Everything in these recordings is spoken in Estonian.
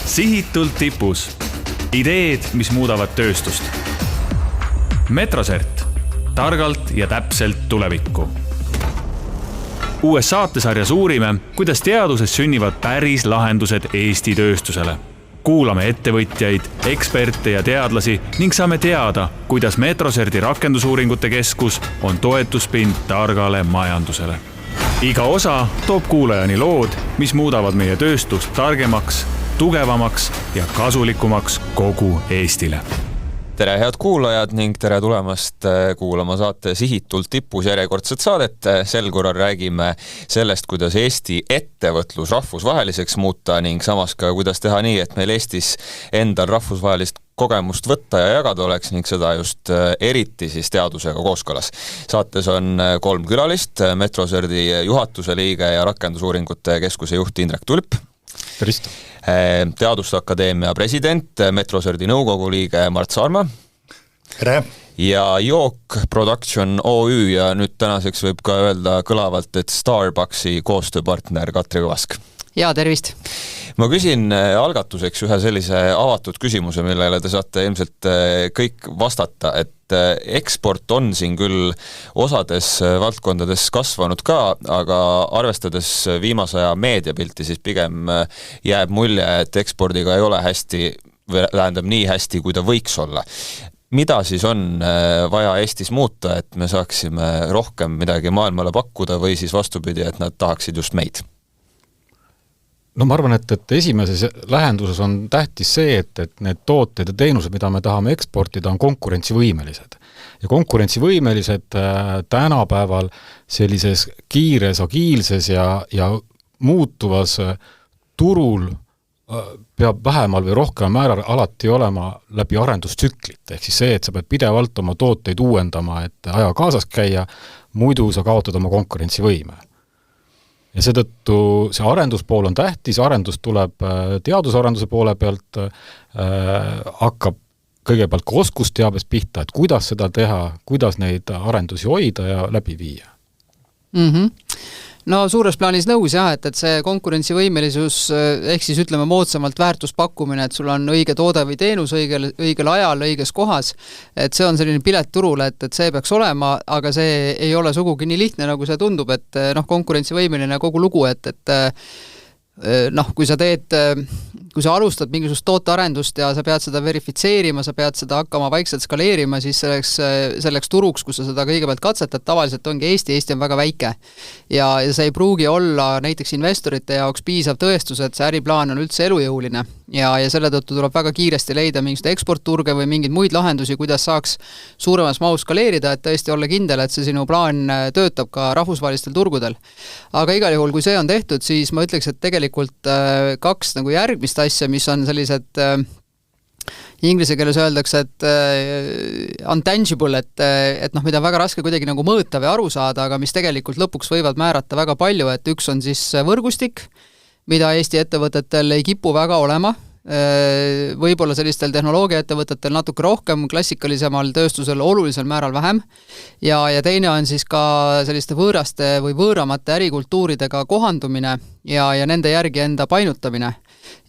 Sihitult tipus. Ideed, mis muudavad tööstust. Metrosert. Targalt ja täpselt tulevikku. Uues saatesarjas uurime, kuidas teaduses sünnivad päris lahendused Eesti tööstusele. Kuulame ettevõtjaid, eksperte ja teadlasi ning saame teada, kuidas Metroserti rakendusuuringute keskus on toetuspind targale majandusele. Iga osa toob kuulajani lood, mis muudavad meie tööstust targemaks, tugevamaks ja kasulikumaks kogu Eestile. Tere head kuulajad ning tere tulemast kuulama saate Sihitult tipus järjekordset saadet. Sel korral räägime sellest, kuidas Eesti ettevõtlus rahvusvaheliseks muuta ning samas ka kuidas teha nii, et meil Eestis endal rahvusvahelist kogemust võtta ja jagada oleks ning seda just eriti siis teadusega kooskõlas. Saates on 3 külalist, Metroserti juhatuse liige ja rakendusuuringute keskuse juht Indrek Tulp. Tervist. Teaduste Akadeemia president, Metroserti nõukogu liige Mart Saarma. Tere. Ja Jook Production OÜ ja nüüd tänaseks võib ka öelda kõlavalt, et Starbucksi koostööpartner Katri Kõvask. Ja, tervist. Ma küsin algatuseks ühe sellise avatud küsimuse, millele te saate ilmselt kõik vastata, et eksport on siin küll osades valdkondades kasvanud ka, aga arvestades viimase aja meediapilti, siis pigem jääb mulje, et ekspordiga ei ole tähendab nii hästi, kui ta võiks olla. Mida siis on vaja Eestis muuta, et me saaksime rohkem midagi maailmale pakkuda või siis vastupidi, et nad tahaksid just meid? No ma arvan, et esimeses lähenduses on tähtis see, et need tooted ja teenused, mida me tahame eksportida, on konkurentsivõimelised. Ja konkurentsivõimelised tänapäeval sellises kiires, agiilses ja muutuvas turul peab vähemal või rohkem määral alati olema läbi arendustsüklit. Ehk siis see, et sa pead pidevalt oma tooteid uuendama, et aja kaasas käia, muidu sa kaotad oma konkurentsivõime. Ja seetõttu see arenduspool on tähtis, arendus tuleb teadusarenduse poole pealt, hakkab kõigepealt ka oskusteabest pihta, et kuidas seda teha, kuidas neid arendusi hoida ja läbi viia. No suures plaanis nõus jah, et see konkurentsivõimelisus ehk siis ütleme moodsamalt väärtuspakkumine, et sul on õige toode või teenus õigel ajal, õiges kohas, et see on selline pilet turule, et see peaks olema, aga see ei ole sugugi nii lihtne, nagu see tundub, et konkurentsivõimeline kogu lugu, et kui sa alustad mingisugust tootearendust ja sa pead seda verifitseerima, sa pead seda hakkama vaikselt skaleerima, siis selleks turuks, kus sa seda kõigepealt katsetad, tavaliselt ongi Eesti on väga väike. Ja see ei pruugi olla näiteks investorite jaoks piisav tõestus, et see äriplaan on üldse elujõuline. Ja selle tõttu tuleb väga kiiresti leida mingid eksportturge või mingeid muid lahendusi, kuidas saaks suuremas mahus skaleerida, et tõesti olla kindel, et see sinu plaan töötab ka rahvusvahelistel turgudel. Aga igal juhul, kui see on tehtud, siis ma ütleks, et tegelikult 2 nagu järgmist asja, mis on sellised inglise keeles öeldakse, et untangible, et mida on väga raske kuidagi nagu mõõta või aru saada, aga mis tegelikult lõpuks võivad määrata väga palju, et üks on siis võrgustik, mida Eesti ettevõtetel ei kipu väga olema, võib-olla sellistel tehnoloogiaettevõtetel natuke rohkem, klassikalisemal tööstusel olulisel määral vähem ja teine on siis ka selliste võõraste või võõramate ärikultuuridega kohandumine ja nende järgi enda painutamine.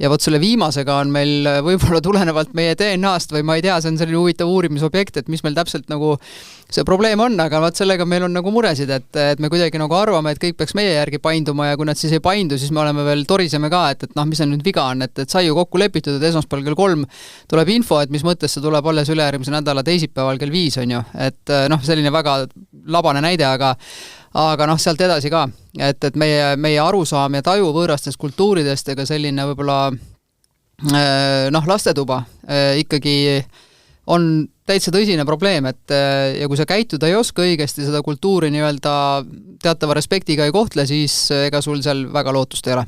Ja võt selle viimasega on meil võib-olla tulenevalt meie DNA-st või ma ei tea, see on selline huvitav uurimisobjekt, et mis meil täpselt nagu see probleem on, aga võt sellega meil on nagu muresid, et me kuidagi nagu arvame, et kõik peaks meie järgi painduma ja kui nad siis ei paindu, siis me oleme veel toriseme ka, et mis on nüüd viga on, et sai ju kokku lepitud, et esmaspäeval kell 3 tuleb info, et mis mõttes see tuleb alles ülejärgmise nädala teisipäeval kell 5 on ju, et selline väga labane näide, aga sealt edasi ka, et meie arusaam ja taju võõrastest kultuuridest ega selline võib-olla lastetuba ikkagi on täitsa tõsine probleem, et ja kui sa käituda ei oska õigesti seda kultuuri nii-öelda teatava respektiga ei kohtle, siis ega sul seal väga lootust ei ole.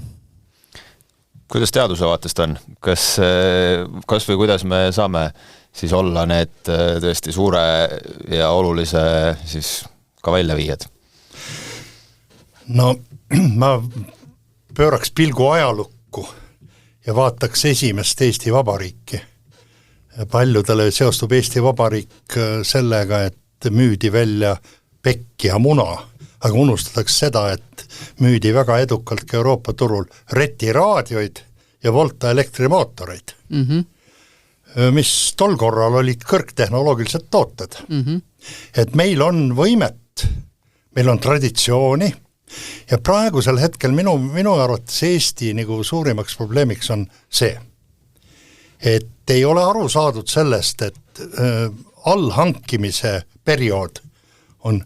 Kuidas teaduse vaatest on? Kas või kuidas me saame siis olla need tõesti suure ja olulise siis ka väljaviijad? No, ma pööraks pilgu ajalukku ja vaataks esimest Eesti Vabariiki. Paljudele seostub Eesti Vabariik sellega, et müüdi välja pekk ja muna, aga unustatakse seda, et müüdi väga edukalt ka Euroopa turul retiraadioid ja Volta elektrimootoreid, mis tol korral olid kõrgtehnoloogilised tooted. Et meil on võimet, meil on traditsiooni ja praegusel hetkel minu arvates Eesti nagu suurimaks probleemiks on see, et ei ole aru saadud sellest, et allhankimise periood on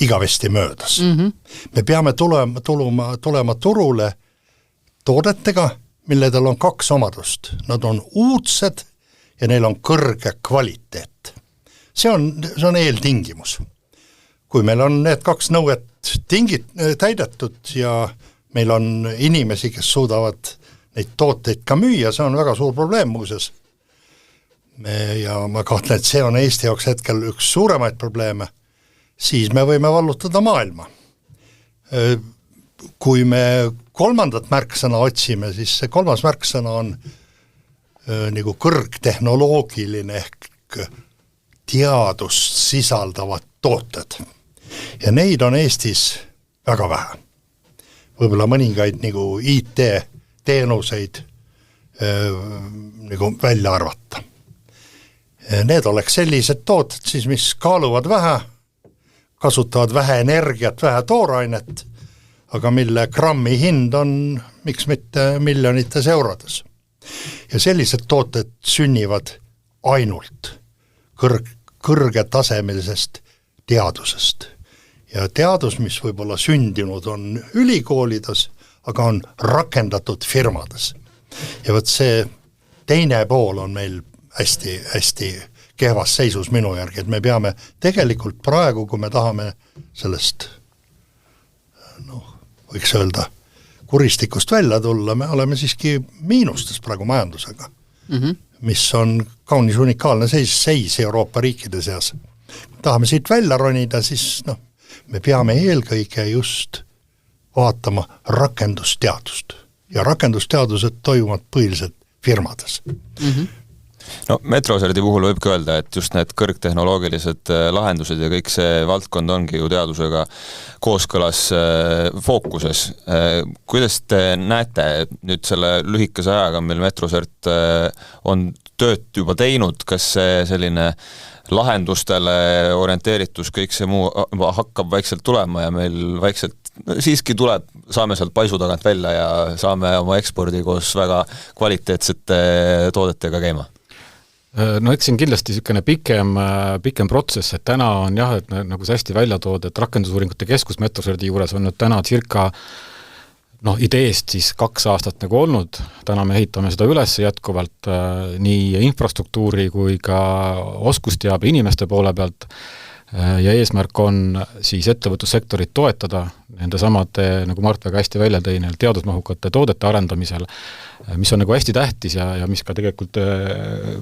igavesti möödas. Me peame tulema turule toodetega, milledel on 2 omadust. Nad on uudsed ja neil on kõrge kvaliteet. See on eeltingimus. Kui meil on need 2 nõuet täidetud ja meil on inimesi, kes suudavad neid tooteid ka müüa, see on väga suur probleem muuses. Ja ma kahtlen, et see on Eesti jaoks hetkel üks suuremaid probleeme, siis me võime vallutada maailma. Kui me 3. märksõna otsime, siis see 3. märksõna on nagu kõrgtehnoloogiline ehk teadust sisaldavad tooted. Ja neid on Eestis väga vähe. Võib-olla mõningaid nagu IT-teenuseid nagu välja arvata. Need oleks sellised tooted siis, mis kaaluvad vähe, kasutavad vähe energiat, vähe toorainet, aga mille grammi hind on miks mitte miljonites eurodes. Ja sellised tooted sünnivad ainult kõrgetasemelisest teadusest. Ja teadus, mis võib-olla sündinud on ülikoolides, aga on rakendatud firmades. Ja võt see teine pool on meil hästi kehvas seisus minu järgi, et me peame tegelikult praegu, kui me tahame sellest, võiks öelda, kuristikust välja tulla, me oleme siiski miinustes praegu majandusega, mis on kaunis unikaalne seis Euroopa riikide seas. Kui tahame siit välja ronida, siis me peame eelkõige just vaatama rakendusteadust. Ja rakendusteadused toimuvad põhiliselt firmades. No Metroserti puhul võibki öelda, et just need kõrgtehnoloogilised lahendused ja kõik see valdkond ongi ju teadusega kooskõlas fookuses. Kuidas te näete nüüd selle lühikese ajaga, mil Metrosert on tööd juba teinud, kas see selline lahendustele orienteeritus, kõik see muu hakkab vaikselt tulema ja meil vaikselt siiski tuleb, saame sealt paisu tagant välja ja saame oma ekspordi koos väga kvaliteetsete toodetega käima? No eks siin kindlasti niisugune pikem protsess, et täna on jah, et nagu see hästi välja tood, et rakendusuuringute keskus Metroserti juures on nüüd täna circa ideest siis 2 aastat nagu olnud, täna me ehitame seda üles jätkuvalt nii infrastruktuuri kui ka oskusteabe inimeste poole pealt ja eesmärk on siis ettevõtlussektorit toetada nende samade, nagu Mart väga hästi välja tõi, teadusmahukate toodete arendamisel, mis on nagu hästi tähtis ja mis ka tegelikult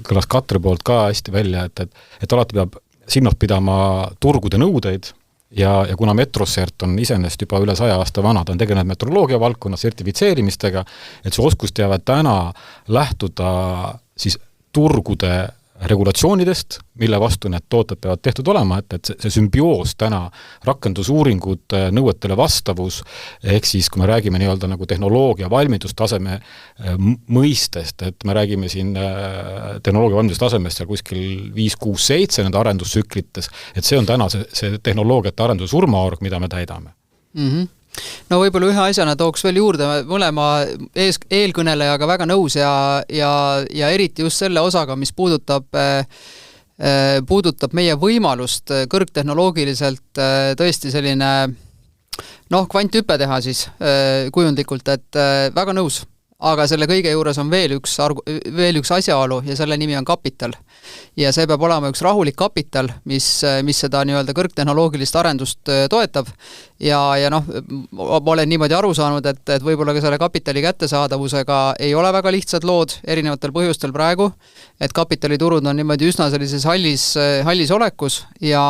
kõlas Katri poolt ka hästi välja, et alati peab silmas pidama turgude nõudeid ja kuna Metrosert on iseenesest juba üle 100 aasta vana, ta on tegelenud metroloogia valdkonna sertifitseerimistega, et see oskusteave täna lähtuda siis turgude regulatsioonidest, mille vastu need tooted peavad tehtud olema, et see sümbioos täna rakendusuuringud nõuetele vastavus, ehk siis kui me räägime nii-öelda nagu tehnoloogia valmidustaseme mõistest, et me räägime siin tehnoloogia valmidustasemest seal kuskil 5, 6, 7 nende arendustsüklites, et see on täna see tehnoloogiate arenduse surmaorg, mida me täidame. No võib-olla ühe asjana tooks veel juurde mõlema eelkõnelejaga väga nõus ja eriti just selle osaga, mis puudutab meie võimalust kõrgtehnoloogiliselt tõesti selline kvanthüpe teha siis kujundlikult, et väga nõus. Aga selle kõige juures on veel üks asjaolu ja selle nimi on kapital. Ja see peab olema üks rahulik kapital, mis seda nii-öelda kõrgtehnoloogilist arendust toetab. Ja ma olen niimoodi aru saanud, et võib-olla ka selle kapitali kättesaadavusega ei ole väga lihtsad lood erinevatel põhjustel praegu, et kapitaliturud on niimoodi üsna sellises hallis olekus ja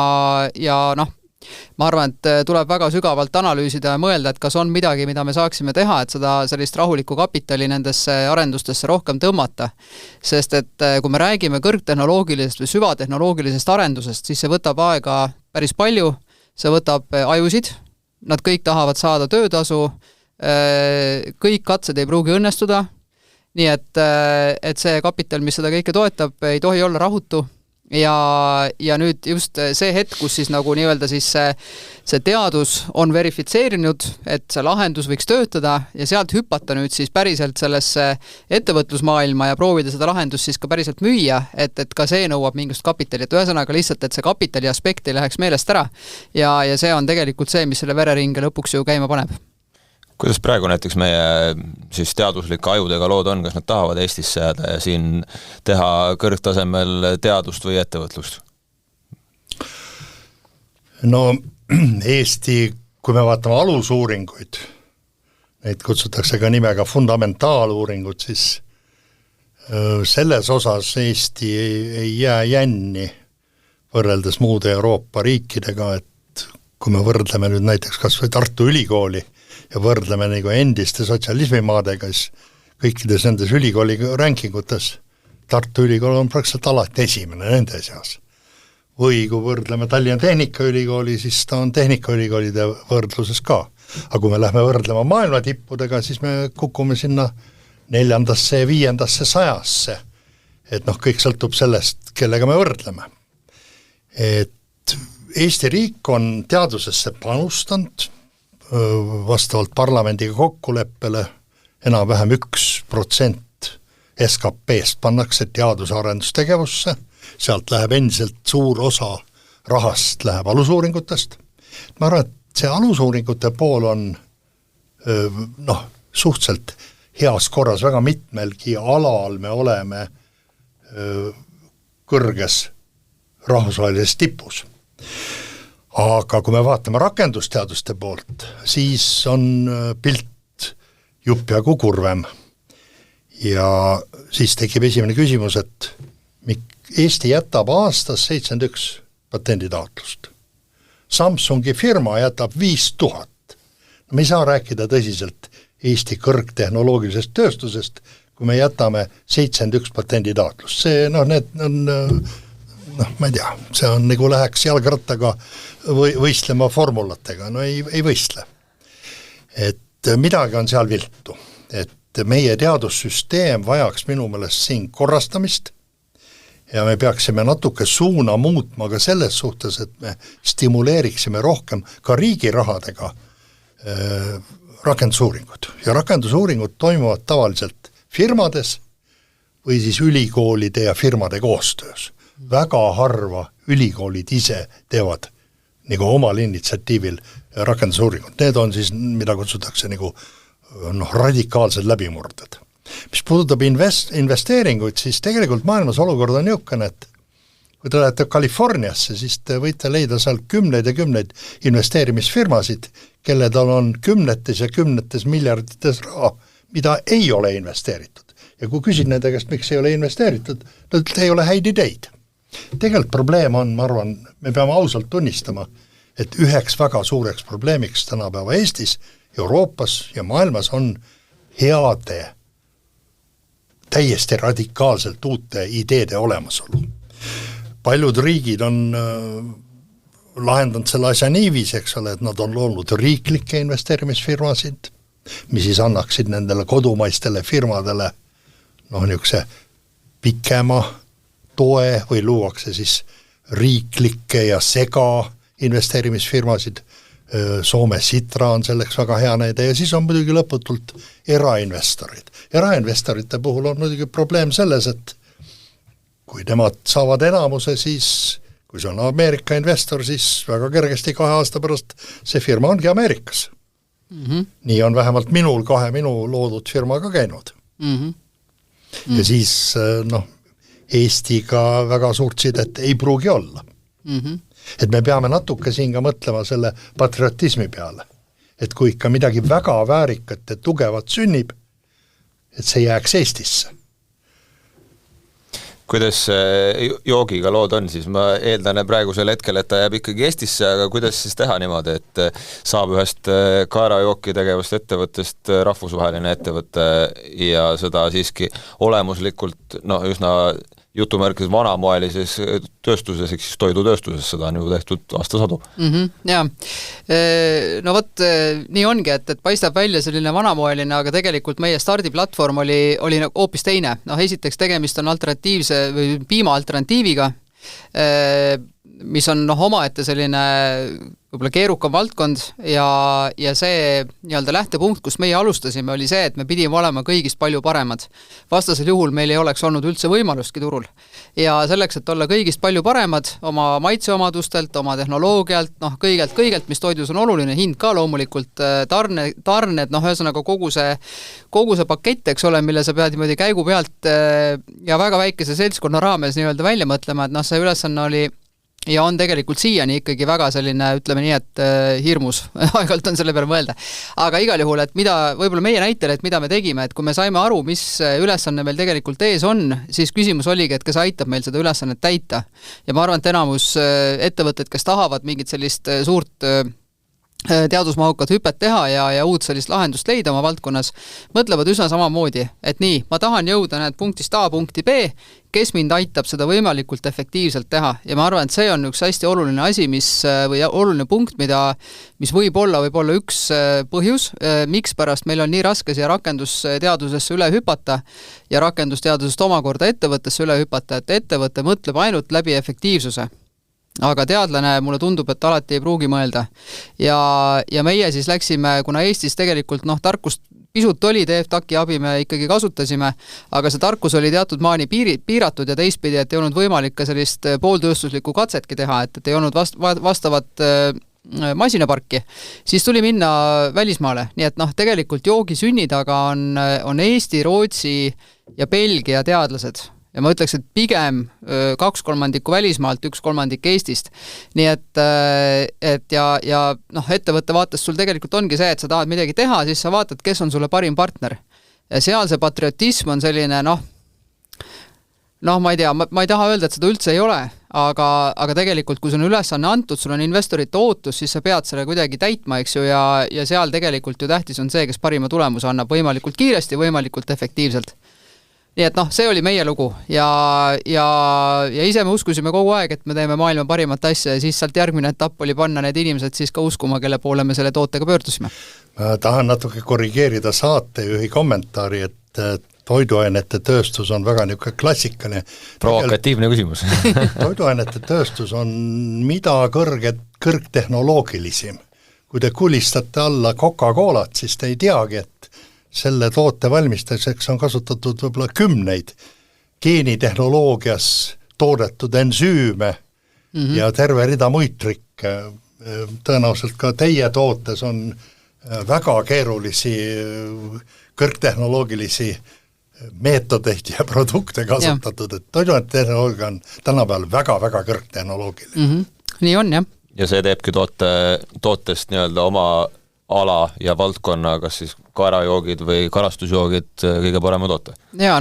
ma arvan, et tuleb väga sügavalt analüüsida ja mõelda, et kas on midagi, mida me saaksime teha, et seda sellist rahulikku kapitali nendesse arendustesse rohkem tõmmata. Sest et kui me räägime kõrgtehnoloogilisest või süvatehnoloogilisest arendusest, siis see võtab aega päris palju, see võtab ajusid, nad kõik tahavad saada töötasu, kõik katsed ei pruugi õnnestuda nii et see kapital, mis seda kõike toetab, ei tohi olla rahutu ja nüüd just see hetk, kus siis nagu nii-öelda siis see teadus on verifitseerinud, et see lahendus võiks töötada ja sealt hüpata nüüd siis päriselt sellesse ettevõtlusmaailma ja proovida seda lahendust siis ka päriselt müüa, et ka see nõuab mingust kapitali, et ühesõnaga lihtsalt, et see kapitali aspekt ei läheks meelest ära ja see on tegelikult see, mis selle vereringe lõpuks ju käima paneb. Kuidas praegu näiteks meie siis teaduslike ajudega lood on, kas nad tahavad Eestisse jääda ja siin teha kõrgtasemel teadust või ettevõtlust? No Eesti, kui me vaatame alusuuringuid, neid kutsutakse ka nimega fundamentaaluuringud, siis selles osas Eesti ei jää jänni võrreldes muude Euroopa riikidega, et kui me võrdleme nüüd näiteks kas või Tartu Ülikooli ja võrdleme nagu endiste sotsialismimaadega, siis kõikides nendes ülikooli rankingutes Tartu Ülikool on praktiliselt alati esimene nende seas. Või kui võrdleme Tallinna Tehnikaülikooli, siis ta on Tehnikaülikoolide võrdluses ka. Aga kui me lähme võrdlema maailma tippudega, siis me kukume sinna 4. ja 5. sajasse. Et kõik sõltub sellest, kellega me võrdleme. Et Eesti riik on teadusesse panustanud vastavalt parlamendiga kokkuleppele enam-vähem 1% SKP-st pannakse teadus- ja arendustegevusse, sealt läheb endiselt suur osa rahast läheb alusuuringutest. Ma arvan, et see alusuuringute pool on suhteliselt heas korras, väga mitmelgi alal me oleme kõrges rahvusvahelises tipus. Aga kui me vaatame rakendusteaduste poolt, siis on pilt jupp ja kurvem. Ja siis tekib esimene küsimus, et Eesti jätab aastas 71 patenditaotlust. Samsungi firma jätab 5000. Me ei saa rääkida tõsiselt Eesti kõrgtehnoloogilisest tööstusest, kui me jätame 71 patenditaotlust. See, need on ma ei tea, see on nagu läheks jalgrattaga võistlema formulatega, ei võistle. Et midagi on seal viltu, et meie teadussüsteem vajaks minu meelest siin korrastamist ja me peaksime natuke suuna muutma ka selles suhtes, et me stimuleeriksime rohkem ka riigi rahadega rakendusuuringud. Ja rakendusuuringud toimuvad tavaliselt firmades või siis ülikoolide ja firmade koostöös. Väga harva ülikoolid ise teevad nagu omal initsiatiivil rakendusuuringud. Need on siis, mida kutsutakse nagu radikaalsed läbimurded. Mis puudutab investeeringuid, siis tegelikult maailmas olukord on niisugune, et kui te lähete Californiasse, siis te võite leida seal kümneid ja kümneid investeerimisfirmasid, kelledel on kümnetes ja kümnetes miljardites raha, mida ei ole investeeritud. Ja kui küsid nende käest, miks ei ole investeeritud, nad ei ole häid ideid. Tegelikult probleem on, ma arvan, me peame ausalt tunnistama, et üheks väga suureks probleemiks tänapäeva Eestis, Euroopas ja maailmas on heade, täiesti radikaalselt uute ideede olemasolu. Paljud riigid on lahendanud selle asja niiviisi, eks ole, et nad on loonud riiklikke investeerimisfirmasid, mis siis annaksid nendele kodumaistele firmadele niisuguse pikema toe või luuakse siis riiklikke ja sega investeerimisfirmasid. Soome Sitra on selleks väga hea näide ja siis on muidugi lõputult erainvestorid. Erainvestorite puhul on muidugi probleem selles, et kui nemad saavad enamuse, siis kui see on Ameerika investor, siis väga kergesti 2 aasta pärast see firma ongi Ameerikas. Nii on vähemalt minu loodud firma ka käinud. Ja siis Eestiga väga suurt sidet ei pruugi olla. Et me peame natuke siin ka mõtlema selle patriotismi peale. Et kui ikka midagi väga väärikat ja tugevat sünnib, et see jääks Eestisse. Kuidas joogiga lood on, siis ma eeldan praegusel hetkel, et ta jääb ikkagi Eestisse, aga kuidas siis teha niimoodi, et saab ühest kaerajooki tegevust ettevõttest rahvusvaheline ettevõtte ja seda siiski olemuslikult üsna jutumärkides vanamoelises tööstuses, ehk siis toidutööstuses, seda on ju tehtud aastasadu. Jaa, no vot, nii ongi, et paistab välja selline vanamoeline, aga tegelikult meie stardiplatvorm oli hoopis teine. Noh, esiteks tegemist on alternatiivse või piima alternatiiviga, mis on omaette selline võib-olla keerukam valdkond ja see nii-öelda lähtepunkt, kus meie alustasime, oli see, et me pidime olema kõigist palju paremad. Vastasel juhul meil ei oleks olnud üldse võimalustki turul. Ja selleks, et olla kõigist palju paremad oma maitseomadustelt, oma tehnoloogialt, kõigelt, mis toidus on oluline, hind ka loomulikult, tarned, ühesõnaga kogu see pakett, eks ole, mille sa pead niimoodi käigu pealt ja väga väikese seltskonna raames nii-öelda välja mõtlema, et see ülesanne oli ja on tegelikult siiani ikkagi väga selline, ütleme nii, et hirmus, aegalt on selle peale mõelda. Aga igal juhul, et võib-olla meie näitel, et mida me tegime, et kui me saime aru, mis ülesanne meil tegelikult ees on, siis küsimus oligi, et kas aitab meil seda ülesannet täita. Ja ma arvan, et enamus ettevõtted, kes tahavad mingit sellist suurt teadusmahukat hüpet teha ja uut sellist lahendust leida oma valdkonnas, mõtlevad üsna samamoodi, et nii, ma tahan jõuda punktist A punkti B, kes mind aitab seda võimalikult efektiivselt teha. Ja ma arvan, et see on üks hästi oluline asi, või oluline punkt, mis võib olla üks põhjus, miks pärast meil on nii raske siia rakendusteadusesse üle hüpata ja rakendusteadusest omakorda ettevõttesse üle hüpata, et ettevõte mõtleb ainult läbi efektiivsuse. Aga teadlane, mulle tundub, et alati ei pruugi mõelda. Ja meie siis läksime, kuna Eestis tegelikult tarkust pisut oli, TFTAC-i abi me ikkagi kasutasime, aga see tarkus oli teatud maani piiratud ja teistpidi, et ei olnud võimalik ka sellist pooltööstuslikku katsetki teha, et ei olnud vastavat masinaparki, siis tuli minna välismaale. Nii et tegelikult joogi sünni taga on Eesti, Rootsi ja Belgia teadlased. Ja ma ütleks, et pigem 2/3 välismaalt, 1/3 Eestist. Nii et ja ettevõtte vaates sul tegelikult ongi see, et sa tahad midagi teha, siis sa vaatad, kes on sulle parim partner. Ja seal see patriotism on selline, ma ei tea, ma ei taha öelda, et seda üldse ei ole, aga tegelikult, kui sul on ülesanne antud, sul on investorite ootus, siis sa pead selle kuidagi täitma, eks ju, ja seal tegelikult ju tähtis on see, kes parima tulemuse annab võimalikult kiiresti, võimalikult efektiivselt. Nii et see oli meie lugu ja ise me uskusime kogu aeg, et me teeme maailma parimat asja ja siis sealt järgmine etapp oli panna need inimesed siis ka uskuma, kelle poole me selle tootega pöördusime. Ma tahan natuke korrigeerida saatejuhi kommentaari, et toiduainete tööstus on väga niisugune klassikaline. Provokatiivne küsimus. Toiduainete tööstus on mida kõrgtehnoloogilisim. Kui te kulistate alla Coca-Colat, siis te ei teagi, et selle toote valmistamiseks on kasutatud võib-olla 10 geenitehnoloogias toodetud ensüüme ja terve rida muid trikke. Tõenäoliselt ka teie tootes on väga keerulisi kõrgtehnoloogilisi meetodeid ja produkte kasutatud, et toiduainete tehnoloogia on tänapäeval väga-väga kõrgtehnoloogiline. Nii on, jah. Ja see teebki tootest nii-öelda oma ala ja valdkonna, kas siis kaerajoogid või karastusjoogid kõige parema toote? Jaa,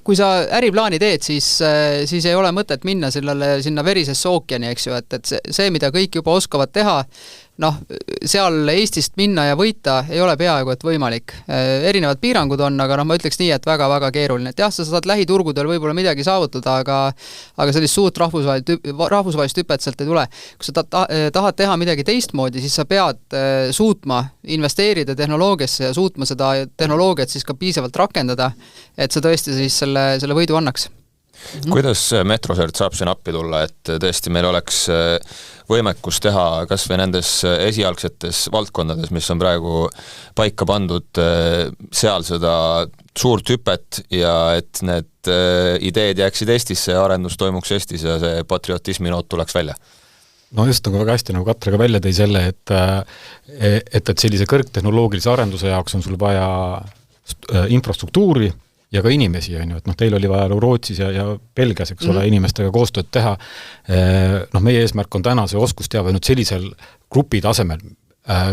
kui sa äriplaani teed, siis ei ole mõtet minna sinna verisesse ookeani, eks ju, et see, mida kõik juba oskavad teha, seal Eestist minna ja võita ei ole peaaegu et võimalik. Erinevad piirangud on, aga ma ütleks nii, et väga-väga keeruline. Et jah, sa saad lähiturgudel võib-olla midagi saavutada, aga sellist suurt rahvusvahelist hüpet sealt ei tule. Kui sa tahad teha midagi teistmoodi, siis sa pead suutma investeerida tehnoloogiasse ja suutma seda tehnoloogiat siis ka piisavalt rakendada, et see tõesti siis selle võidu annaks. Kuidas Metrosert saab siin appi tulla, et tõesti meil oleks võimekus teha kas või nendes esialgsetes valdkondades, mis on praegu paika pandud, seal seda suurt hüpet ja et need ideed jääksid Eestisse ja arendus toimuks Eestis ja see patriotismi noot tuleks välja? No just väga hästi, nagu Katre ka välja tõi selle, et sellise kõrgtehnoloogilise arenduse jaoks on sul vaja infrastruktuuri ja ka inimesi, on ju, et teil oli vaja Rootsis ja Belgias, eks ole, inimestega koostööd teha. Meie eesmärk on täna see oskusteave nüüd sellisel grupi tasemel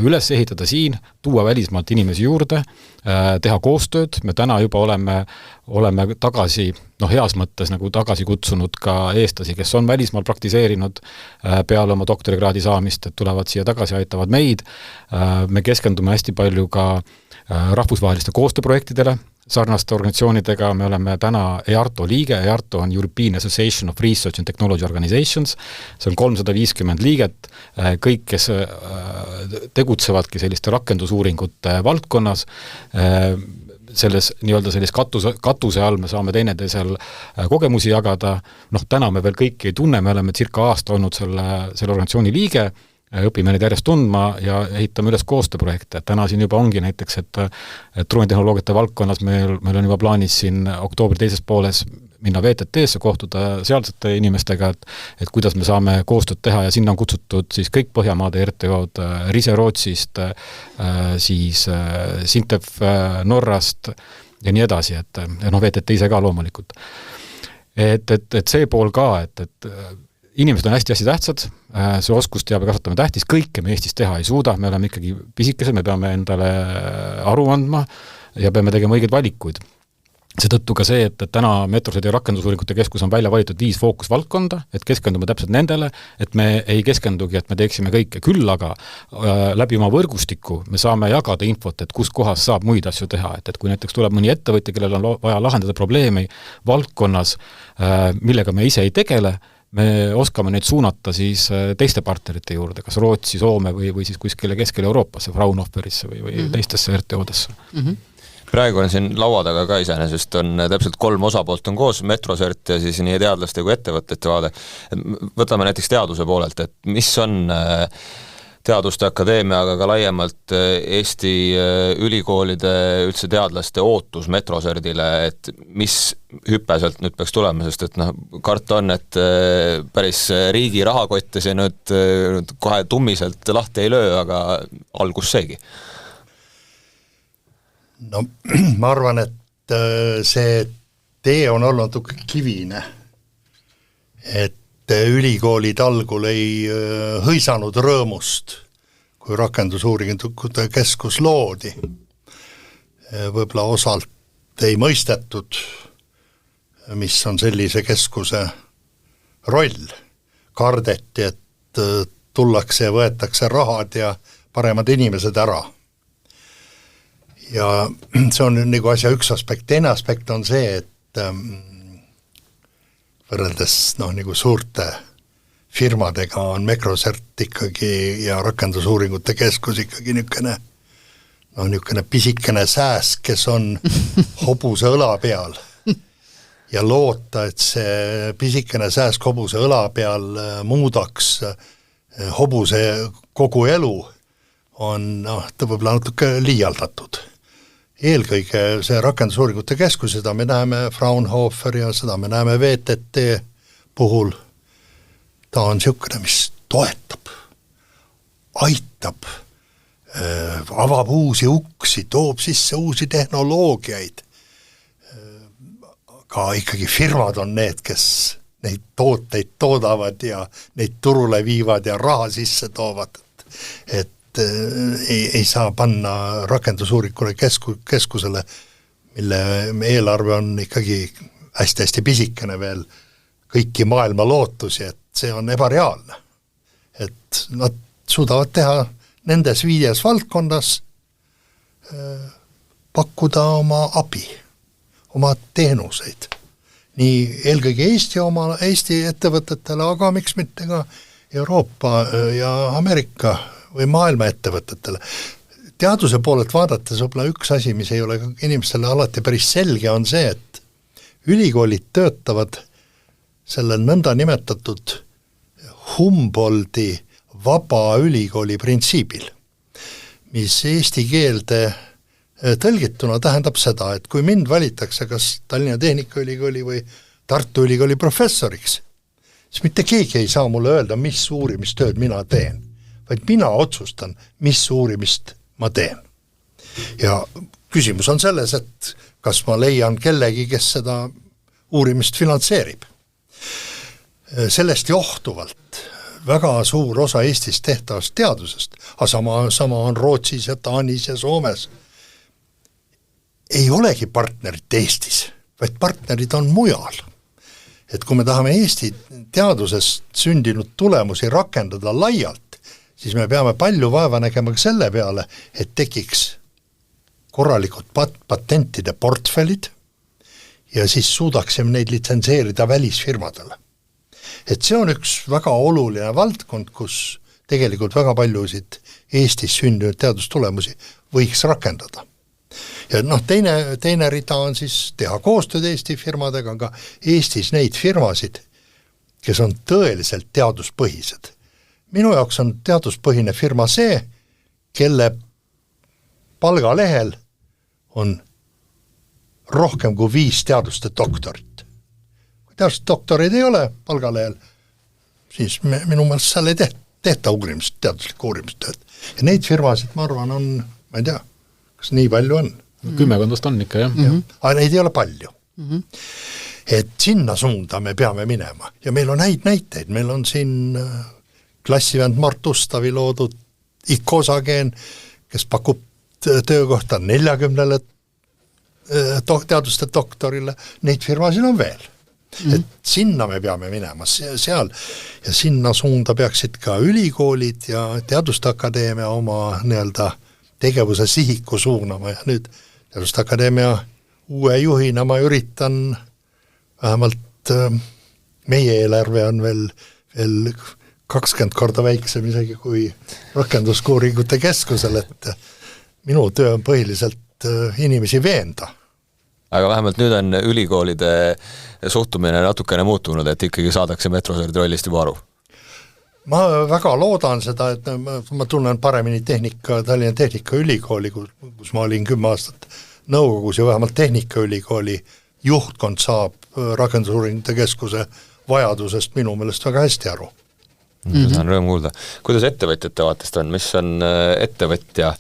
üles ehitada siin, tuua välismaalt inimesi juurde, teha koostööd, me täna juba oleme tagasi, heas mõttes nagu tagasi kutsunud ka eestlasi, kes on välismaal praktiseerinud peale oma doktorikraadi saamist, et tulevad siia tagasi, aitavad meid. Me keskendume hästi palju ka rahvusvaheliste koostööprojektidele, sarnaste organisatsioonidega, me oleme täna EARTO liige, EARTO on European Association of Research and Technology Organizations, see on 350 liiget, kõik, kes tegutsevadki selliste rakendusuuringute valdkonnas, selles nii-öelda sellist katuse all me saame teineteisel kogemusi jagada, täna me veel kõiki ei tunne, me oleme circa aasta olnud selle organisatsiooni liige, õpime neid järjest tundma ja ehitame üles koostööprojekte. Täna siin juba ongi näiteks, et droonitehnoloogiate valdkonnas meil on juba plaanis siin oktoobri teises pooles minna VTT-sse, kohtuda sealsete inimestega, et kuidas me saame koostööd teha ja sinna on kutsutud siis kõik Põhjamaade RTO-d, Rise Rootsist, siis Sintef Norrast ja nii edasi, et VTT ise ka loomulikult. Et see pool ka, et inimesed on hästi tähtsad, see oskusteabe kasvatame tähtis, kõike me Eestis teha ei suuda, me oleme ikkagi pisikesed, me peame endale aru andma ja peame tegema õigeid valikuid. Seetõttu ka see, et täna Metroserti rakendusuuringute keskus on välja valitud 5 fookusvaldkonda, et keskendume täpselt nendele, et me ei keskendugi, et me teeksime kõike. Küll aga läbi oma võrgustiku me saame jagada infot, et kus kohas saab muid asju teha. Et kui näiteks tuleb mõni ettevõtja, kellel on vaja lahendada probleemi valdkonnas, millega me ise ei tegele, me oskame neid suunata siis teiste partnerite juurde, kas Rootsi, Soome või siis kuskile Kesk-Euroopasse, Fraunhoferisse või teistesse RTO-desse. Praegu on siin laua taga ka iseenesest on täpselt 3 osapoolt on koos, Metrosert ja siis nii teadlaste kui ettevõtete vaade. Võtame näiteks teaduse poolelt, et mis on Teaduste Akadeemia, aga ka laiemalt Eesti ülikoolide üldse teadlaste ootus Metroserdile, et mis hüpe sealt nüüd peaks tulema, sest et karta on, et päris riigi rahakotte see nüüd kohe tummiselt lahti ei löö, aga algus seegi. No ma arvan, et see tee on olnud kivine, et ülikoolid algul ei hõisanud rõõmust, kui rakendusuuringute keskus loodi. Võib-olla osalt ei mõistetud, mis on sellise keskuse roll. Kardeti, et tullakse ja võetakse rahad ja paremad inimesed ära. Ja see on nagu asja üks aspekt. Teine aspekt on see, et võrreldes nagu suurte firmadega on Metrosert ikkagi ja rakendusuuringute keskus ikkagi niisugune pisikene sääs, kes on hobuse õla peal ja loota, et see pisikene sääs hobuse õla peal muudaks hobuse kogu elu on ta võib-olla natuke liialdatud. Eelkõige see rakendusuuringute keskus, seda me näeme Fraunhofer ja seda me näeme VTT puhul. Ta on niisugune, mis toetab, aitab, avab uusi uksi, toob sisse uusi tehnoloogiaid. Ka ikkagi firmad on need, kes neid tooteid toodavad ja neid turule viivad ja raha sisse toovad. Et ei saa panna rakendusuuringule keskusele, mille eelarve on ikkagi hästi pisikene veel kõiki maailma lootusi, et see on ebareaalne. Et nad suudavad teha nendes 5 valdkondas pakkuda oma abi, oma teenuseid. Nii eelkõige Eesti ettevõtetele, aga miks mitte ka Euroopa ja Ameerika või maailma ettevõtetele. Teaduse poolelt vaadates võib-olla üks asi, mis ei ole inimestele alati päris selge, on see, et ülikoolid töötavad selle nõnda nimetatud Humboldti vaba ülikooli printsiibil, mis eesti keelde tõlgituna tähendab seda, et kui mind valitakse kas Tallinna Tehnikaülikooli või Tartu Ülikooli professoriks, siis mitte keegi ei saa mulle öelda, mis uurimistööd mina teen, vaid mina otsustan, mis uurimist ma teen. Ja küsimus on selles, et kas ma leian kellegi, kes seda uurimist finantseerib. Sellest johtuvalt väga suur osa Eestis tehtavast teadusest, aga sama on Rootsis ja Taanis ja Soomes, ei olegi partnerit Eestis, vaid partnerid on mujal. Et kui me tahame Eesti teadusest sündinud tulemusi rakendada laialt, siis me peame palju vaeva nägema selle peale, et tekiks korralikud patentide portfellid ja siis suudaksime neid litsenseerida välisfirmadele. Et see on üks väga oluline valdkond, kus tegelikult väga paljusid Eestis sündinud teadustulemusi võiks rakendada. Ja teine rida on siis teha koostööd Eesti firmadega, aga Eestis neid firmasid, kes on tõeliselt teaduspõhised. Minu jaoks on teaduspõhine firma see, kelle palgalehel on rohkem kui 5 teaduste doktorit. Kui teaduste doktoreid ei ole palgalehel, siis minu meelest seal ei tehta teaduslikku uurimistööd. Ja neid firmasid, ma arvan, on, ma ei tea, kas nii palju on? 10 vast on ikka, jah. Aga neid ei ole palju. Et sinna suunda me peame minema. Ja meil on häid näiteid. Meil on siin klassivend Mart Ustavi loodud Icosageen, kes pakub töökohta 40 teaduste doktorile. Neid firmasid on veel. Et sinna me peame minema seal ja sinna suunda peaksid ka ülikoolid ja Teaduste Akadeemia oma tegevuse sihiku suunama ja nüüd Teaduste Akadeemia uue juhina ma üritan vähemalt meie eelarve on veel 20 korda väiksem isegi kui Rakendusuuringute Keskusel, et minu töö on põhiliselt inimesi veenda. Aga vähemalt nüüd on ülikoolide suhtumine natukene muutunud, et ikkagi saadakse Metroserti rollist juba aru. Ma väga loodan seda, et ma tunnen paremini Tallinna Tehnikaülikooli, kus ma olin 10 aastat nõukogus ja vähemalt Tehnikaülikooli juhtkond saab Rakendusuuringute Keskuse vajadusest minu meelest väga hästi aru. Saan rõõm kuulda. Kuidas ettevõtjate vaatest on? Mis on ettevõtja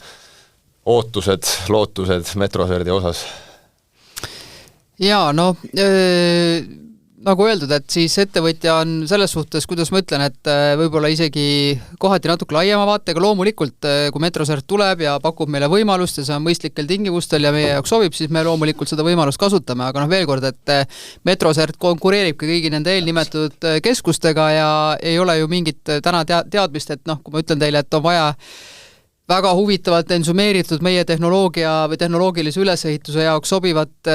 ootused, lootused Metroserti osas? Jaa, nagu öeldud, et siis ettevõtja on selles suhtes, kuidas ma ütlen, et võib-olla isegi kohati natuke laiema vaatega, loomulikult kui Metrosert tuleb ja pakub meile võimalust ja see on mõistlikel tingimustel ja meie jaoks sobib, siis me loomulikult seda võimalust kasutame, aga veel kord, et Metrosert konkureerib ka kõigi nende eelnimetatud keskustega ja ei ole ju mingit täna teadmist, et kui ma ütlen teile, et on vaja väga huvitavalt ensumeeritud meie tehnoloogia või tehnoloogilise ülesehituse jaoks sobivat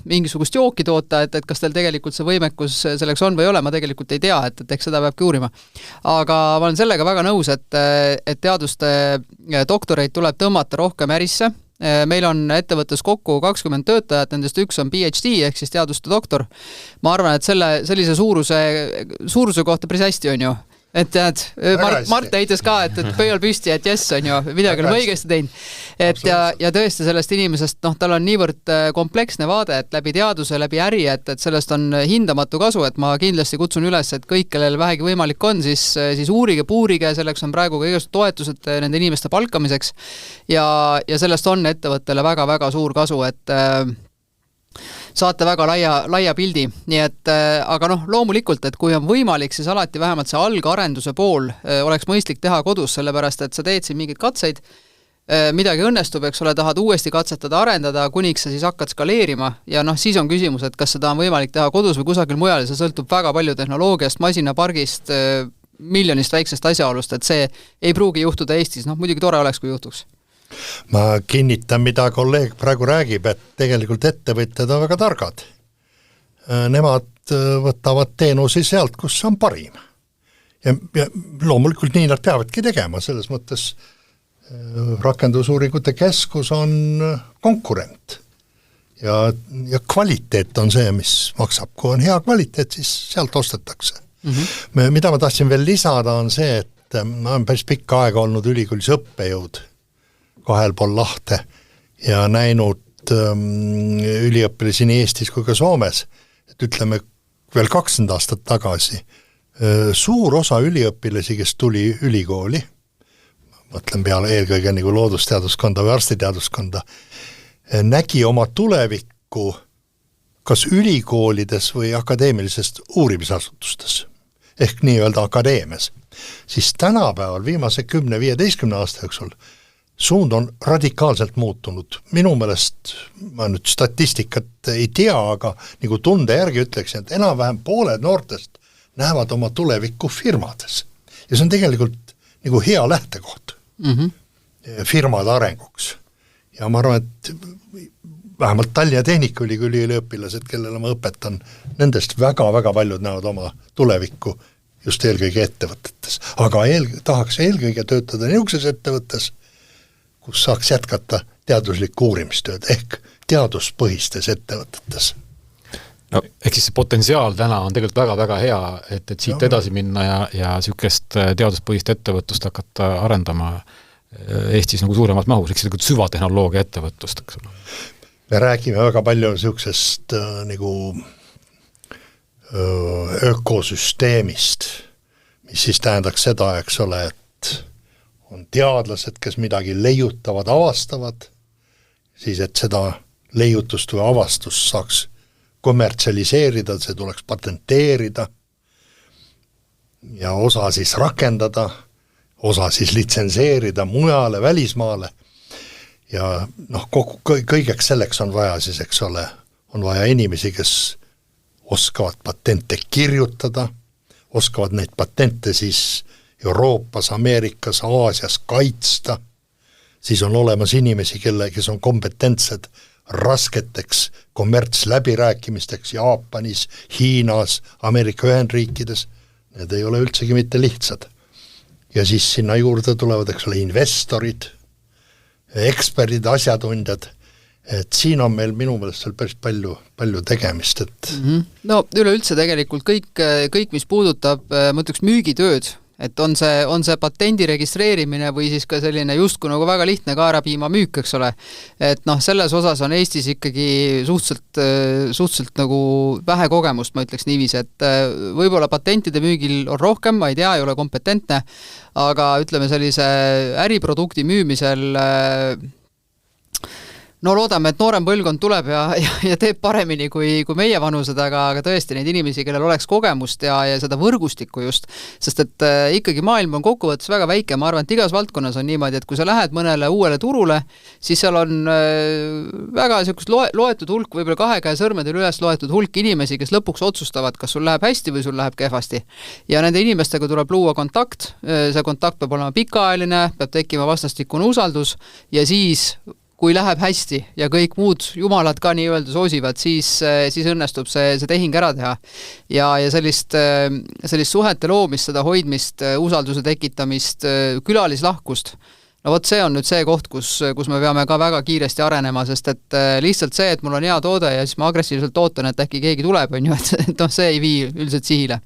mingisugust jooki toota, et kas teil tegelikult see võimekus selleks on või ei ole, ma tegelikult ei tea, et eks seda peabki uurima. Aga ma olen sellega väga nõus, et teaduste doktoreid tuleb tõmmata rohkem ärisse. Meil on ettevõttes kokku 20 töötajat, nendest üks on PhD ehk siis teaduste doktor. Ma arvan, et sellise suuruse kohta päris hästi on ju. Et tead, Mart heitis ka, et pöial püsti, et jess on ju, midagi on õigesti teinud. Et ja tõesti sellest inimesest, tal on niivõrd kompleksne vaade, et läbi teaduse, läbi äri, et sellest on hindamatu kasu, et ma kindlasti kutsun üles, et kõik, kellel vähegi võimalik on, siis uurige, puurige, selleks on praegu kõigest toetused nende inimeste palkamiseks ja sellest on ettevõttele väga-väga suur kasu, et saate väga laia pildi, nii et aga loomulikult, et kui on võimalik, siis alati vähemalt see algarenduse pool oleks mõistlik teha kodus, sellepärast et sa teed siin mingeid katseid, midagi õnnestub, eks ole, tahad uuesti katsetada, arendada, kuniks sa siis hakkad skaleerima ja siis on küsimus, et kas seda on võimalik teha kodus või kusagil mujal ja see sõltub väga palju tehnoloogiast, masinapargist, miljonist väiksest asjaolust, et see ei pruugi juhtuda Eestis, muidugi tore oleks, kui juhtuks. Ma kinnitan, mida kolleeg praegu räägib, et tegelikult ettevõtjad on väga targad. Nemad võtavad teenusi sealt, kus on parim. Ja loomulikult nii nad peavadki tegema, selles mõttes Rakendusuuringute Keskus on konkurent. Ja kvaliteet on see, mis maksab. Kui on hea kvaliteet, siis sealt ostetakse. Mida ma tahtsin veel lisada on see, et ma olen päris pikka aega olnud ülikoolis õppejõud 2 pool lahte ja näinud üliõpilasi nii Eestis kui ka Soomes, et ütleme veel 20 aastat tagasi suur osa üliõpilasi, kes tuli ülikooli, mõtlen peale eelkõige nagu loodusteaduskonda või arstiteaduskonda, nägi oma tulevikku kas ülikoolides või akadeemilisest uurimisasutustes ehk nii-öelda akadeemias. Siis tänapäeval viimase 10-15 aasta jooksul suund on radikaalselt muutunud. Minu meelest, ma nüüd statistikat ei tea, aga nagu tunde järgi ütleksin, et enam-vähem pooled noortest näevad oma tulevikku firmades. Ja see on tegelikult nagu hea lähtekoht firmade arenguks. ja ma arvan, et vähemalt Tallinna Tehnikaülikooli üliõpilased, kellele ma õpetan, nendest väga-väga paljud näevad oma tulevikku just eelkõige ettevõtetes. Aga tahaks eelkõige töötada niisuguses ettevõttes, kus saaks jätkata teaduslikku uurimistööd ehk teaduspõhistes ettevõtetes. No, ehk siis see potentsiaal täna on tegelikult väga-väga hea, et siit edasi minna ja sükest teaduspõhist ettevõtlust hakata arendama Eestis nagu suuremas mahus, eks tegelikult süvatehnoloogia ettevõtlust, eks ole. Me räägime väga palju niisugusest nagu ökosüsteemist, mis siis tähendaks seda, eks ole, et on teadlased, kes midagi leiutavad, avastavad, siis et seda leiutust või avastust saaks kommertsialiseerida, see tuleks patenteerida ja osa siis rakendada, osa siis litsenseerida mujale, välismaale ja noh, kõigeks selleks on vaja siis, eks ole, on vaja inimesi, kes oskavad patente kirjutada, oskavad neid patente siis Euroopas, Ameerikas, Aasias kaitsta, siis on olemas inimesi, kes on kompetentsed rasketeks kommertsläbirääkimisteks Jaapanis, Hiinas, Ameerika Ühendriikides, need ei ole üldsegi mitte lihtsad. Ja siis sinna juurde tulevad, eks ole, investorid, eksperdid, asjatundjad, et siin on meil minu meelest seal päris palju tegemist, et No üleüldse tegelikult kõik, mis puudutab, ma ütleks müügitööd, et on see patendi registreerimine või siis ka selline justkui nagu väga lihtne kaerapiima müük, eks ole, et noh, selles osas on Eestis ikkagi suhteliselt nagu vähe kogemust, ma ütleks niiviisi, et võib-olla patentide müügil on rohkem, ma ei tea, ei ole kompetentne, aga ütleme sellise äriprodukti müümisel no loodame, et noorem põlvkond tuleb ja teeb paremini kui meie vanused, aga tõesti neid inimesi, kellel oleks kogemust ja seda võrgustikku just, sest et ikkagi maailm on kokkuvõttes väga väike, ma arvan, et igas valdkonnas on niimoodi, et kui sa lähed mõnele uuele turule, siis seal on väga niisugust loetud hulk, võib-olla 2 käe sõrmedel üles loetud hulk inimesi, kes lõpuks otsustavad, kas sul läheb hästi või sul läheb kehvasti. Ja nende inimestega tuleb luua kontakt, see kontakt peab olema pikaajaline, peab tekkima vastastikune usaldus ja siis kui läheb hästi ja kõik muud jumalad ka nii-öelda soosivad, siis õnnestub see tehing ära teha. Ja sellist suhete loomist, seda hoidmist, usalduse tekitamist, külalislahkust, no vot see on nüüd see koht, kus me peame ka väga kiiresti arenema, sest et lihtsalt see, et mul on hea toode ja siis ma agressiivselt ootan, et äkki keegi tuleb, on ju, et noh, see ei vii üldiselt sihile.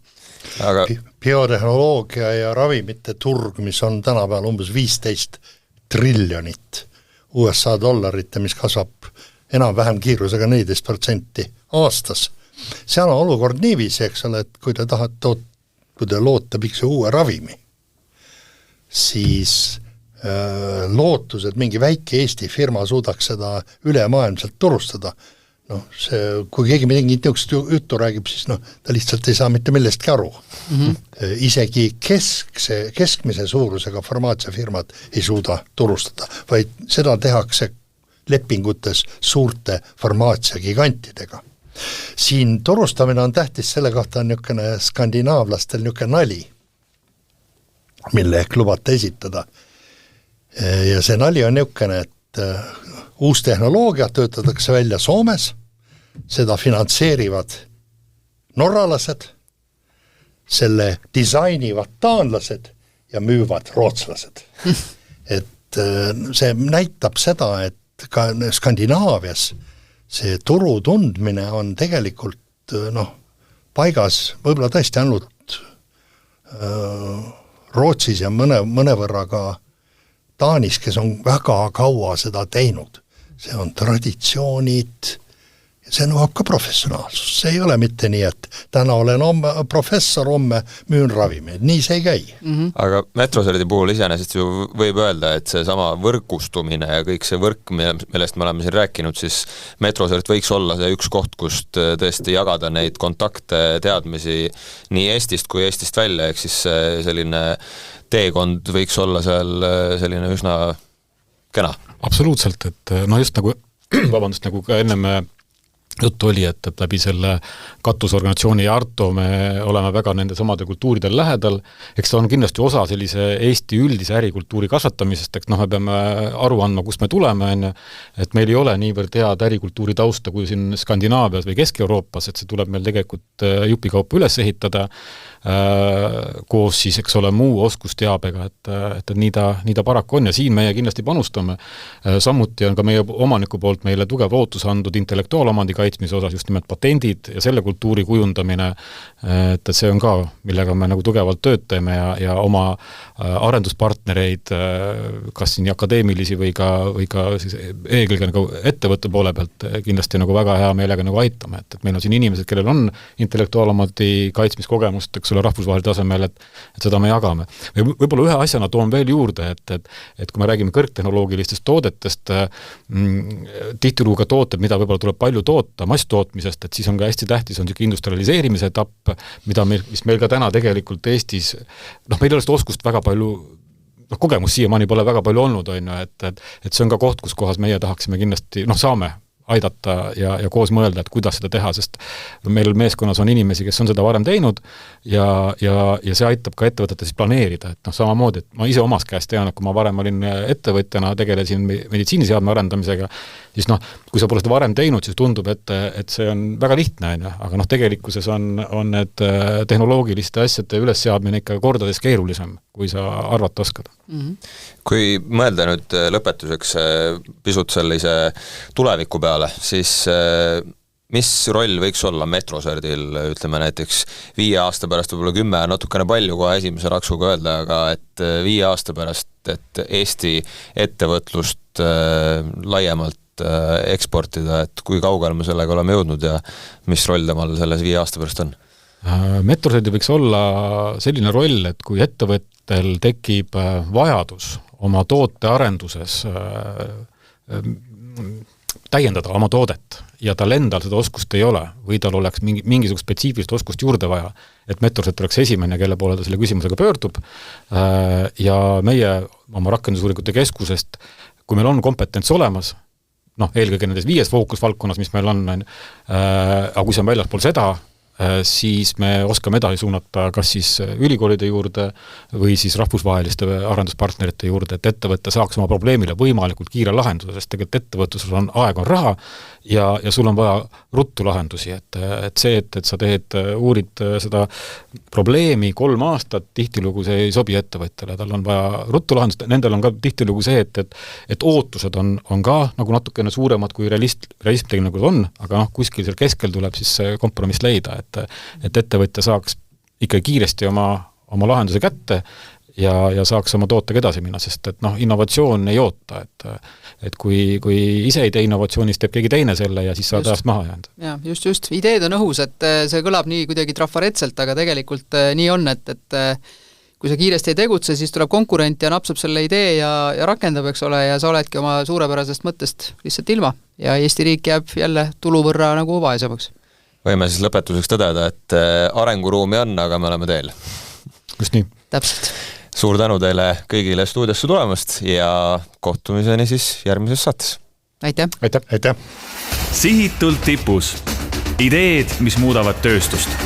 Aga biotehnoloogia ja ravimite turg, mis on tänapäeval umbes 15 triljonit USA dollarit, mis kasvab enam-vähem kiirusega 14% aastas. Seal on olukord niiviisi, eks ole, et kui te tahate loota mingi uue ravimi, siis lootus, et mingi väike Eesti firma suudaks seda ülemaailmselt turustada, noh, kui keegi midagi niisugust juttu räägib, siis noh, ta lihtsalt ei saa mitte millestki aru. Isegi keskmise suurusega farmaatsiafirmad ei suuda turustada, vaid seda tehakse lepingutes suurte farmaatsiagigantidega. Siin turustamine on tähtis, selle kohta on niisugune skandinaavlastel niisugune nali, mille ehk lubate esitada. Ja see nali on niisugune, et uus tehnoloogia töötatakse välja Soomes, seda finantseerivad norralased, selle disainivad taanlased ja müüvad rootslased. Et see näitab seda, et ka Skandinaavias see turu tundmine on tegelikult paigas võib-olla tõesti ainult Rootsis ja mõnevõrra ka Taanis, kes on väga kaua seda teinud. See on traditsioonid ja see nõuab ka professionaalsus. See ei ole mitte nii, et täna olen professor, homme müün ravimeid. Nii see ei käi. Aga Metroserti puhul iseenesest ju võib öelda, et see sama võrgustumine ja kõik see võrk, millest me oleme siin rääkinud, siis Metrosert võiks olla see üks koht, kust tõesti jagada neid kontakte, teadmisi nii Eestist kui Eestist välja, ehk siis selline teekond võiks olla seal selline üsna kena. Absoluutselt, et just nagu, nagu ka ennem juttu oli, et läbi selle katusorganisatsiooni Arto me oleme väga nende samade kultuuridel lähedal, eks ta on kindlasti osa sellise Eesti üldise ärikultuuri kasvatamisest, eks me peame aru andma, kust me tuleme, et meil ei ole niivõrd head ärikultuuri tausta kui siin Skandinaavias või Kesk-Euroopas, et see tuleb meil tegelikult jupikaupa üles ehitada, koos siis, eks ole, muu oskusteabega, et nii ta paraku on ja siin meie kindlasti panustame. Samuti on ka meie omaniku poolt meile tugev ootus andnud intellektuaalomandi kaitsmise osas just nimelt patendid ja selle kultuuri kujundamine, et see on ka, millega me nagu tugevalt tööd teeme ja oma arenduspartnereid, kas siin akadeemilisi või ka siis eelkõige nagu ettevõtte poole pealt kindlasti nagu väga hea meelega nagu aitame, et meil on siin inimesed, kellel on intellektuaalomandi kaitsmiskogemust, eks ole, rahvusvahelisel tasemel, et seda me jagame. Võib-olla ühe asjana toon veel juurde, et kui me räägime kõrgtehnoloogilistest toodetest, tihtilugu ka tooted, mida võib-olla tuleb palju toota masstootmisest, et siis on ka hästi tähtis, on selline industrialiseerimise etapp, mis meil ka täna tegelikult Eestis, meil ei ole seda oskust väga palju, kogemus siiamaani pole väga palju olnud, et see on ka koht, kus kohas meie tahaksime kindlasti, saame aidata ja koos mõelda, et kuidas seda teha, sest meil meeskonnas on inimesi, kes on seda varem teinud ja see aitab ka ettevõtete siis planeerida, et samamoodi, et ma ise omas käest tean, et kui ma varem olin ettevõtjana, tegelesin meditsiiniseadme arendamisega, siis kui sa pole seda varem teinud, siis tundub, et see on väga lihtne, aga tegelikkuses on need tehnoloogiliste asjade ülesseadmine ikka kordades keerulisem, kui sa arvata oskad. Kui mõelda nüüd lõpetuseks pisut sellise tuleviku peale, siis mis roll võiks olla Metroserdil, ütleme näiteks 5 aasta pärast, võib-olla 10, natukene palju kohe esimese raksuga öelda, aga et 5 aasta pärast, et Eesti ettevõtlust laiemalt eksportida, et kui kaugele me sellega oleme jõudnud ja mis roll temal selles 5 aasta pärast on? Metroserdil võiks olla selline roll, et kui ettevõttel tekib vajadus oma tootearenduses täiendada oma toodet ja tal endal seda oskust ei ole või tal oleks mingisugust spetsiifilist oskust juurde vaja, et Metrosert oleks esimene, kelle poole ta selle küsimusega pöördub ja meie oma rakendusuuringute keskusest, kui meil on kompetents olemas, eelkõige nendes 5 fookusvaldkonnas, mis meil on, aga kui see on väljaspool seda, siis me oskame edasi suunata kas siis ülikoolide juurde või siis rahvusvaheliste arenduspartnerite juurde, et ettevõtte saaks oma probleemile võimalikult kiire lahenduse, sest tegelikult ettevõtluses on aeg on raha ja sul on vaja ruttu lahendusi, et see, et sa uurid seda probleemi 3 aastat, tihtilugu see ei sobi ettevõttele, tal on vaja ruttu lahendust, nendel on ka tihtilugu see, et ootused on ka nagu natukene suuremad kui realism tegelikult on, aga kuskil seal keskel tuleb siis kompromiss leida, et ettevõtja saaks ikka kiiresti oma lahenduse kätte ja saaks oma tootega edasi minna, sest et innovatsioon ei oota, et kui ise ei tee innovatsioonist, teeb keegi teine selle ja siis saad ajast maha jäänud. Ja, just, ideed on õhus, et see kõlab nii kuidagi trafaretselt, aga tegelikult nii on, et kui sa kiiresti ei tegutse, siis tuleb konkurent ja napsab selle idee ja rakendab, eks ole, ja sa oledki oma suurepärasest mõttest lihtsalt ilma ja Eesti riik jääb jälle tuluvõrra nagu vaesemaks. Võime siis lõpetuseks tõdeda, et arenguruumi on, aga me oleme teel. Just nii. Täpselt. Suur tänu teile kõigile stuudiosse tulemast ja kohtumiseni siis järgmises saates. Aitäh! Aitäh! Sihitult tipus. Ideed, mis muudavad tööstust.